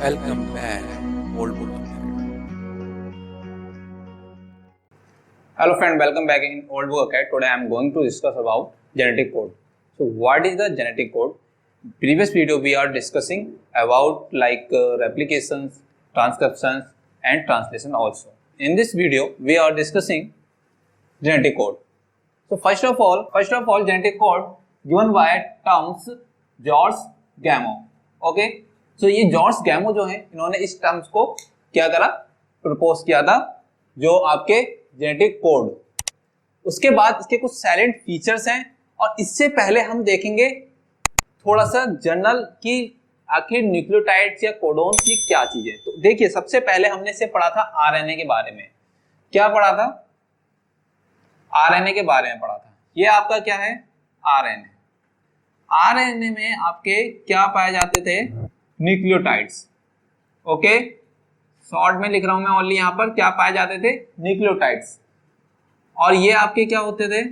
Welcome back, old book. Hello friend, welcome back in Old Book Acad. Today I am going to discuss about genetic code. So what is the genetic code? Previous video we are discussing about replications, transcriptions and translation also. In this video we are discussing genetic code. So first of all genetic code given by terms George Gamow. Okay, so ये George गैमो जो है इन्होंने इस terms को क्या करा, propose किया था जो आपके जेनेटिक कोड. उसके बाद इसके कुछ साइलेंट फीचर्स हैं और इससे पहले हम देखेंगे थोड़ा सा जनरल कि आखिर न्यूक्लियोटाइड्स या कोडोन्स की क्या चीज है. तो देखिए सबसे पहले हमने इसे पढ़ा था आरएनए के बारे में. क्या पढ़ा था? आरएनए के बारे में पढ़ा था. ये आपका क्या है? आरएनए. आरएनए में आपके क्या पाए जाते थे? न्यूक्लियोटाइड्स. ओके, शॉर्ट में लिख रहा हूं मैं ओनली यहां पर. क्या पाए जाते थे? न्यूक्लियोटाइड्स. और ये आपके क्या होते थे?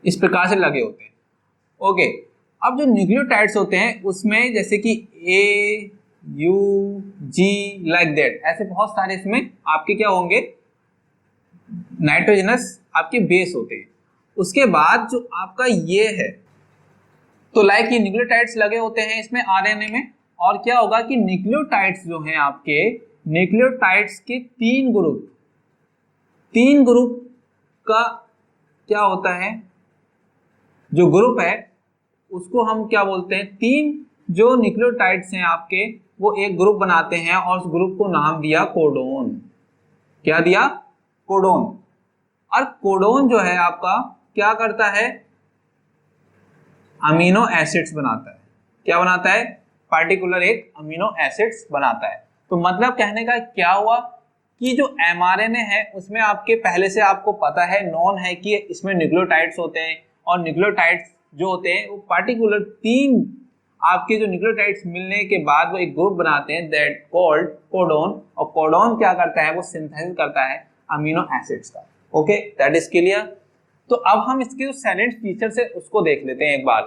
इस प्रकार से लगे होते हैं. ओके, अब जो न्यूक्लियोटाइड्स होते हैं उसमें जैसे कि ए यू जी लाइक दैट ऐसे बहुत सारे इसमें आपके क्या होंगे? नाइट्रोजनस आपके बेस होते हैं. उसके बाद जो आपका ये है तो लाइक ये न्यूक्लियोटाइड्स लगे होते हैं इसमें आरएनए में. और क्या होगा कि न्यूक्लियोटाइड्स जो हैं आपके, न्यूक्लियोटाइड्स के तीन ग्रुप का क्या होता है? जो ग्रुप है उसको हम क्या बोलते हैं? तीन जो न्यूक्लियोटाइड्स हैं आपके वो एक ग्रुप बनाते हैं और उस ग्रुप को नाम दिया कोडोन. क्या दिया? कोडोन. और कोडोन जो है आपका क्या करता है? अमीनो एसिड्स बनाता है. क्या बनाता है? पार्टिकुलर एक अमीनो एसिड्स बनाता है. तो मतलब कहने का क्या हुआ कि जो एमआरएनए है उसमें आपके पहले से आपको पता है, नॉन है कि इसमें न्यूक्लियोटाइड्स होते हैं और न्यूक्लियोटाइड्स जो होते हैं वो पार्टिकुलर तीन आपके जो न्यूक्लियोटाइड्स मिलने के बाद वो एक ग्रुप बनाते हैं दैट कॉल्ड कोडोन. और कोडोन क्या करता है? वो सिंथेसिस करता है अमीनो एसिड्स का. Okay, that is clear. तो अब हम इसके जो साइलेंट फीचर्स है उसको देख लेते हैं एक बार.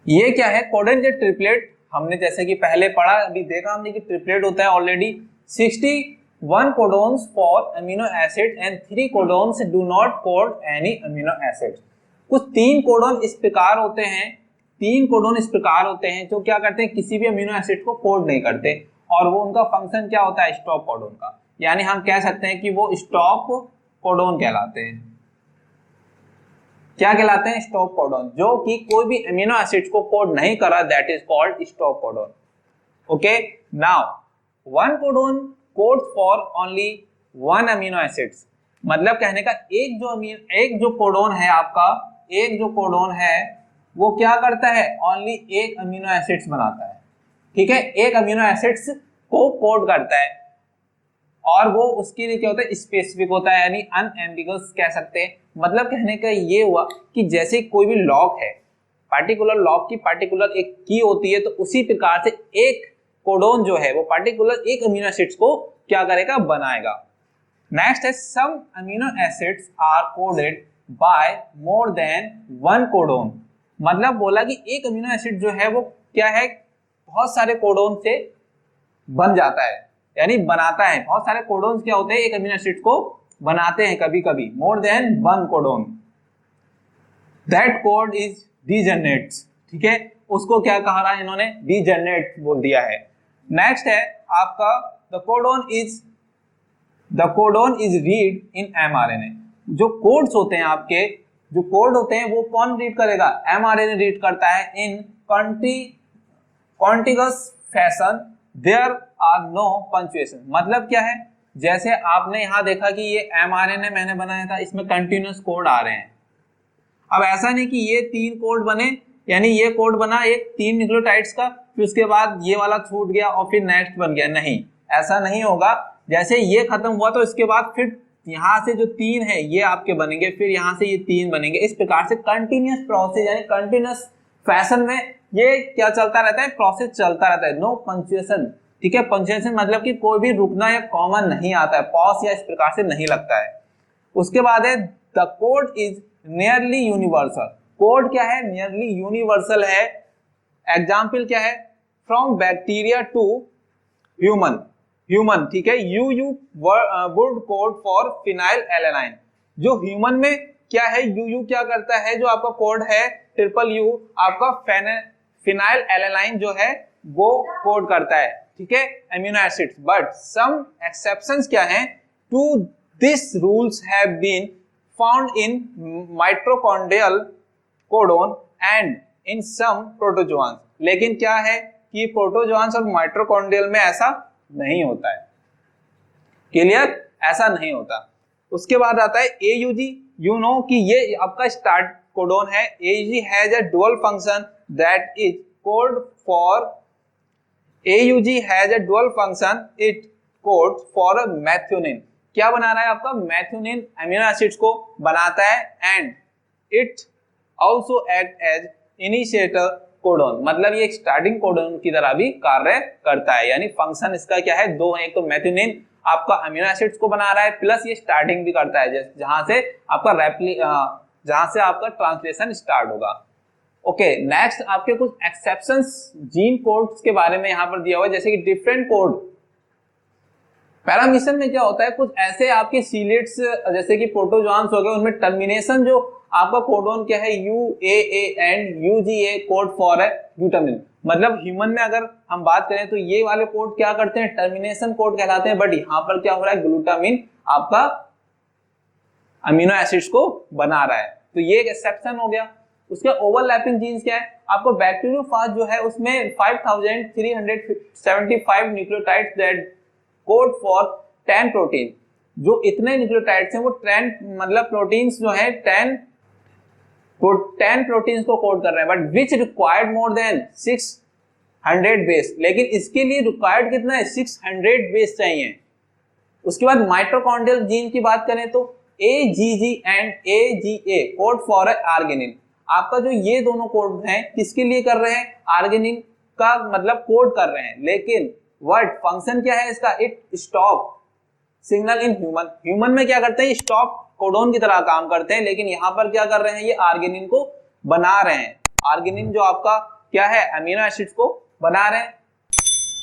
ये क्या है? कोडोन जो ट्रिपलेट हमने जैसे कि पहले पढ़ा, अभी देखा हमने कि ट्रिपलेट होता है already 61 codons for amino acid and 3 codons do not code any amino acid. कुछ तीन कोडोन इस प्रकार होते हैं जो क्या करते हैं? किसी भी अमीनो एसिड को कोड नहीं करते और वो उनका फंक्शन क्या होता है? स्टॉप कोडोन का. यानी हम कह सकते हैं कि वो स्टॉप कोडोन कहलाते हैं. क्या कहलाते हैं? Stop codon. जो कि कोई भी अमीनो एसिड को कोड नहीं करा, that is called stop codon. Okay, now one codon codes for only one amino acids. मतलब कहने का एक जो कोडोन है आपका, एक जो कोडोन है वो क्या करता है? ओनली एक अमीनो एसिड्स बनाता है. ठीक है, एक अमीनो एसिड्स को कोड करता है और वो उसके लिए क्या होता है? स्पेसिफिक होता है, यानी अनएम्बिगस कह सकते हैं. मतलब कहने का ये हुआ कि जैसे कोई भी लॉक है, पार्टिकुलर लॉक की पार्टिकुलर एक की होती है, तो उसी प्रकार से एक कोडोन जो है वो पार्टिकुलर एक अमीनो एसिड्स को क्या करेगा? बनाएगा. नेक्स्ट है some amino acids are coded by more than one codon. मतलब बोला कि एक अमीनो एसिड जो है वो क्या है? बहुत सारे कोडोन से बन जाता है, यानी बनाता है. बहुत सारे कोडोन्स क्या होते हैं? एक अमीनो एसिड को बनाते हैं कभी कभी more than one codon. That code is degenerates. ठीक है, उसको क्या कहा रहा है इन्होंने? डीजनरेट बोल दिया है. नेक्स्ट है आपका the codon is read in mRNA. जो कोड्स होते हैं आपके, जो कोड होते हैं वो कौन रीड करेगा? एमआरएनए रीड करता है in contiguous fashion. There are no punctuation. मतलब क्या है? जैसे आपने यहां देखा कि ये एमआरएनए मैंने बनाया था, इसमें कंटिन्यूअस कोड आ रहे हैं. अब ऐसा नहीं कि ये तीन कोड बने, यानी ये कोड बना एक तीन न्यूक्लियोटाइड्स का, फिर उसके बाद ये वाला छूट गया और फिर नेक्स्ट बन गया. नहीं, ऐसा नहीं होगा. जैसे ये खत्म हुआ तो इसके बाद फिर यहाँ से जो तीन है ये आपके बनेंगे, फिर यहाँ से ये तीन बनेंगे. इस प्रकार से कंटिन्यूअस प्रोसेस यानी कंटिन्यूअस फैशन में ये क्या चलता रहता है? प्रोसेस चलता रहता है. No punctuation. ठीक है, पंक्चुएशन मतलब कि कोई भी रुकना या कॉमा नहीं आता है, पॉज या इस प्रकार से नहीं लगता है. उसके बाद है the code is nearly universal. Code क्या है? नियरली यूनिवर्सल है. एग्जाम्पल क्या है? फ्रॉम बैक्टीरिया टू ह्यूमन, ठीक है, you would code for phenyl एलेनाइन। जो ह्यूमन में क्या है, यू क्या करता है, जो आपका कोड है ट्रिपल यू आपका फिनाइल एलेनाइन जो है वो कोड करता है, ठीक है, amino acids. But some exceptions क्या हैं, to this rules have been found in mitochondrial codon and in some protozoans. लेकिन क्या है कि प्रोटोजोआंस और माइटोकॉन्ड्रियल में ऐसा नहीं होता है, क्लियर, ऐसा नहीं होता। उसके बाद आता है AUG, यू नो कि ये आपका स्टार्ट कोडोन है। AUG has a dual function that is code for AUG has a dual function, it code for मैथ्योनिन। क्या बना रहा है आपका, मैथ्योनिन अमीनो एसिड्स को बनाता है and it also act as initiator codon, मतलब ये एक स्टार्टिंग कोडोन की तरह भी कार्य करता है। यानी फंक्शन इसका क्या है, दो है, एक तो मैथ्योनिन आपका अमीनो एसिड्स को बना रहा है, प्लस ये स्टार्टिंग भी करता है जहां से आपका जहां से आपका ट्रांसलेशन स्टार्ट होगा। ओके, नेक्स्ट आपके कुछ एक्सेप्शंस जीन कोड्स के बारे में यहाँ पर दिया हुआ है, जैसे कि डिफरेंट कोड। पैरामीशन में क्या होता है, कुछ ऐसे आपके सीलेट्स जैसे कि प्रोटोजोआंस हो गए, उनमें टर्मिनेशन जो आपका कोडोन क्या है, UAA and UGA code for है ग्लूटामिन। मतलब ह्यूमन में अगर हम बात करें तो ये वाले कोड क्या करते हैं, टर्मिनेशन कोड कहलाते हैं। बट यहाँ पर क्या हो रहा है, ग्लूटामिन आपका अमीनो एसिड्स को बना रहा है, तो ये एक एक्सेप्शन हो गया। उसके ओवरलैपिंग जीन्स क्या है, आपको बैक्टीरियोफाज जो है उसमें 5375 nucleotides that code for 10 protein. जो इतने न्यूक्लियोटाइड्स हैं वो 10 मतलब प्रोटीन्स जो है 10 प्रोटीन्स को कोड कर रहे हैं, but which required more than 600 base. लेकिन इसके लिए रिक्वायर्ड कितना है, 600 बेस चाहिए। उसके बाद माइटोकॉन्ड्रियल जीन की बात करें तो AGG and AGA code for arginine. आपका जो ये दोनों कोड हैं किसके लिए कर रहे हैं, आर्गिनिन का मतलब कोड कर रहे हैं। लेकिन वर्ड फंक्शन क्या है इसका, it stop signal in human में क्या करते हैं, स्टॉप कोडोन की तरह काम करते हैं। लेकिन यहाँ पर क्या कर रहे हैं, ये आर्गिनिन को बना रहे हैं। आर्गिनिन जो आपका क्या है, अमीनो एसिड्स को बना रहे हैं।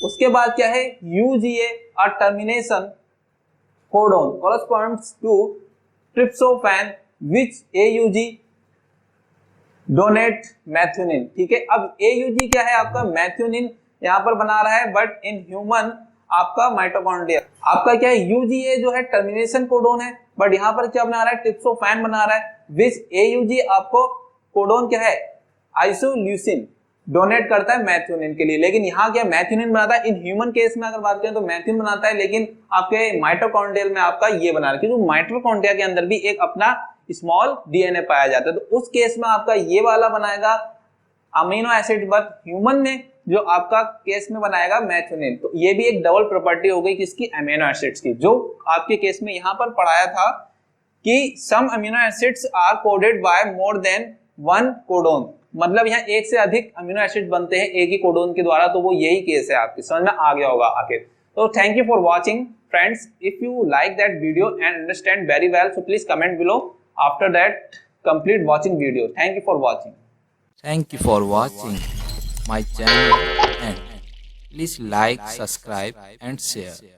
उसके बाद क्या है, UGA और termination codon corresponds to tryptophan which AUG donate मैथ्योनिन, ठीक है। अब AUG क्या है आपका, मैथ्योनिन यहाँ पर बना रहा है, बट इन ह्यूमन आपका माइटोकॉन्ड्रिया आपका क्या है, UGA जो है टर्मिनेशन कोडोन है, बट यहाँ पर क्या बना रहा है, ट्रिप्टोफैन बना रहा है। विच AUG आपको कोडोन क्या है, आइसोल्यूसिन डोनेट करता है मैथ्योनिन के लिए। लेकिन यहाँ क्या मैथ्योनिन बनाता है, इन ह्यूमन केस में अगर बात करें तो मैथ्योनिन बनाता है, लेकिन आपके माइटोकॉन्ड्रियल में आपका ये बना रहा है, क्योंकि माइटोकॉन्ड्रिया के अंदर भी एक अपना स्मॉल DNA पाया जाता है। तो उस केस में आपका ये वाला बनाएगा अमीनो एसिड, बट ह्यूमन में जो आपका केस में बनाएगा मैथ्योनिन। तो ये भी एक डबल प्रॉपर्टी हो गई किसकी, अमीनो एसिड्स की, जो आपके केस में यहाँ पर पढ़ाया था कि some amino acids are coded by more than one codon. मतलब यहाँ एक से अधिक अमीनो एसिड बनते हैं एक ही कोडोन के द्वारा, तो वो यही केस है, आपकी समझ में आ गया होगा आखिर। तो thank you for watching friends. If you like that video and understand very well, so please comment below. After that, complete watching video. Thank you for watching. Thank you for watching my channel and please like, subscribe and share.